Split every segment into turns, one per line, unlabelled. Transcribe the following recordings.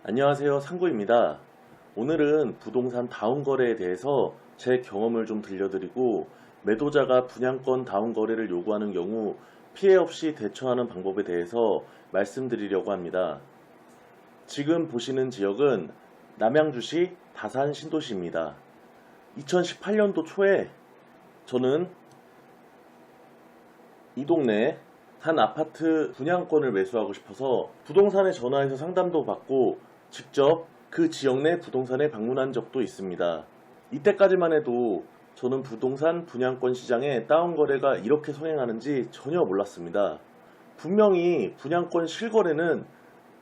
안녕하세요, 상구입니다. 오늘은 부동산 다운거래에 대해서 제 경험을 좀 들려드리고 매도자가 분양권 다운거래를 요구하는 경우 피해 없이 대처하는 방법에 대해서 말씀드리려고 합니다. 지금 보시는 지역은 남양주시 다산 신도시입니다. 2018년도 초에 저는 이 동네 한 아파트 분양권을 매수하고 싶어서 부동산에 전화해서 상담도 받고 직접 그 지역 내 부동산에 방문한 적도 있습니다. 이때까지만 해도 저는 부동산 분양권 시장에 다운거래가 이렇게 성행하는지 전혀 몰랐습니다. 분명히 분양권 실거래는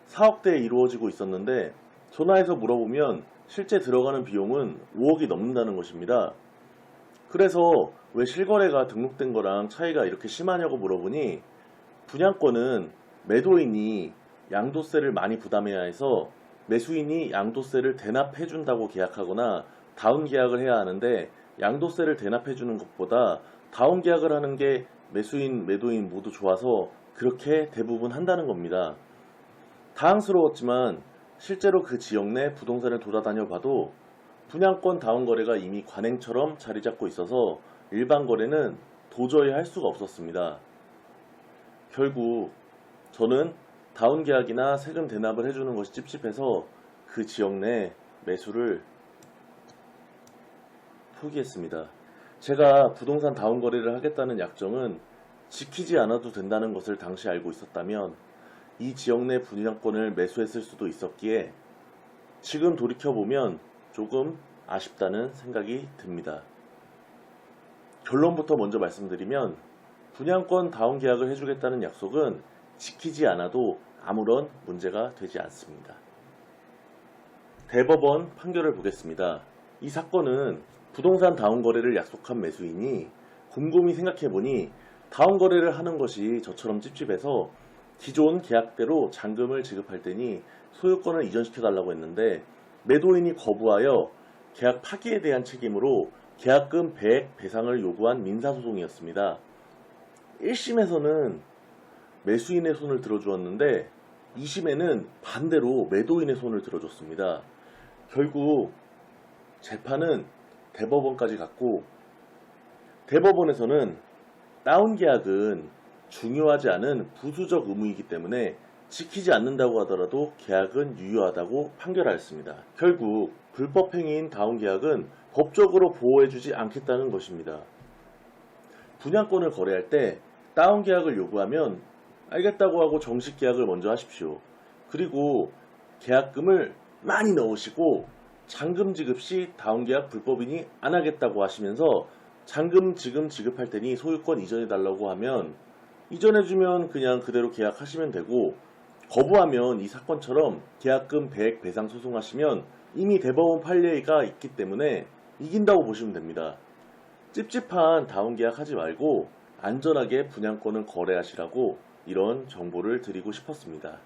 4억대에 이루어지고 있었는데 전화해서 물어보면 실제 들어가는 비용은 5억이 넘는다는 것입니다. 그래서 왜 실거래가 등록된 거랑 차이가 이렇게 심하냐고 물어보니 분양권은 매도인이 양도세를 많이 부담해야 해서 매수인이 양도세를 대납해 준다고 계약하거나 다운 계약을 해야 하는데 양도세를 대납해 주는 것보다 다운 계약을 하는 게 매수인, 매도인 모두 좋아서 그렇게 대부분 한다는 겁니다. 당황스러웠지만 실제로 그 지역 내 부동산을 돌아다녀 봐도 분양권 다운 거래가 이미 관행처럼 자리 잡고 있어서 일반 거래는 도저히 할 수가 없었습니다. 결국 저는 다운 계약이나 세금 대납을 해주는 것이 찝찝해서 그 지역 내 매수를 포기했습니다. 제가 부동산 다운 거래를 하겠다는 약정은 지키지 않아도 된다는 것을 당시 알고 있었다면 이 지역 내 분양권을 매수했을 수도 있었기에 지금 돌이켜보면 조금 아쉽다는 생각이 듭니다. 결론부터 먼저 말씀드리면 분양권 다운 계약을 해주겠다는 약속은 지키지 않아도 아무런 문제가 되지 않습니다. 대법원 판결을 보겠습니다. 이 사건은 부동산 다운 거래를 약속한 매수인이 곰곰이 생각해보니 다운 거래를 하는 것이 저처럼 찝찝해서 기존 계약대로 잔금을 지급할 테니 소유권을 이전시켜달라고 했는데 매도인이 거부하여 계약 파기에 대한 책임으로 계약금 배액 배상을 요구한 민사소송이었습니다. 1심에서는 매수인의 손을 들어주었는데 2심에는 반대로 매도인의 손을 들어줬습니다. 결국 재판은 대법원까지 갔고 대법원에서는 다운 계약은 중요하지 않은 부수적 의무이기 때문에 지키지 않는다고 하더라도 계약은 유효하다고 판결하였습니다. 결국 불법행위인 다운 계약은 법적으로 보호해주지 않겠다는 것입니다. 분양권을 거래할 때 다운 계약을 요구하면 알겠다고 하고 정식 계약을 먼저 하십시오. 그리고 계약금을 많이 넣으시고 잔금 지급 시 다운 계약 불법이니 안 하겠다고 하시면서 잔금 지금 지급할 테니 소유권 이전해 달라고 하면 이전해주면 그냥 그대로 계약하시면 되고 거부하면 이 사건처럼 계약금 배액 배상 소송하시면 이미 대법원 판례가 있기 때문에 이긴다고 보시면 됩니다. 찝찝한 다운 계약 하지 말고 안전하게 분양권을 거래하시라고 이런 정보를 드리고 싶었습니다.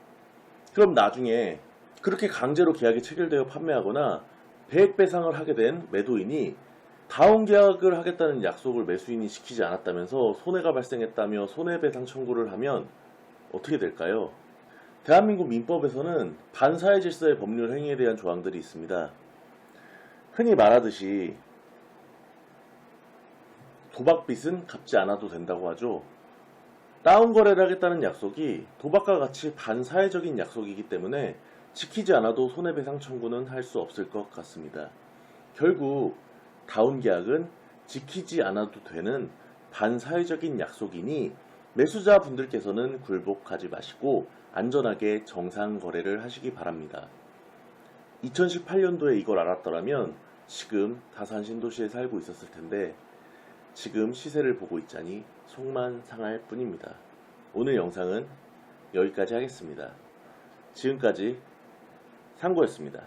그럼 나중에 그렇게 강제로 계약이 체결되어 판매하거나 배액 배상을 하게 된 매도인이 다운 계약을 하겠다는 약속을 매수인이 지키지 않았다면서 손해가 발생했다며 손해배상 청구를 하면 어떻게 될까요? 대한민국 민법에서는 반사회 질서의 법률 행위에 대한 조항들이 있습니다. 흔히 말하듯이 도박빚은 갚지 않아도 된다고 하죠. 다운 거래를 하겠다는 약속이 도박과 같이 반사회적인 약속이기 때문에 지키지 않아도 손해배상 청구는 할 수 없을 것 같습니다. 결국 다운 계약은 지키지 않아도 되는 반사회적인 약속이니 매수자분들께서는 굴복하지 마시고 안전하게 정상 거래를 하시기 바랍니다. 2018년도에 이걸 알았더라면 지금 다산 신도시에 살고 있었을 텐데 지금 시세를 보고 있자니 속만 상할 뿐입니다. 오늘 영상은 여기까지 하겠습니다. 지금까지 상구였습니다.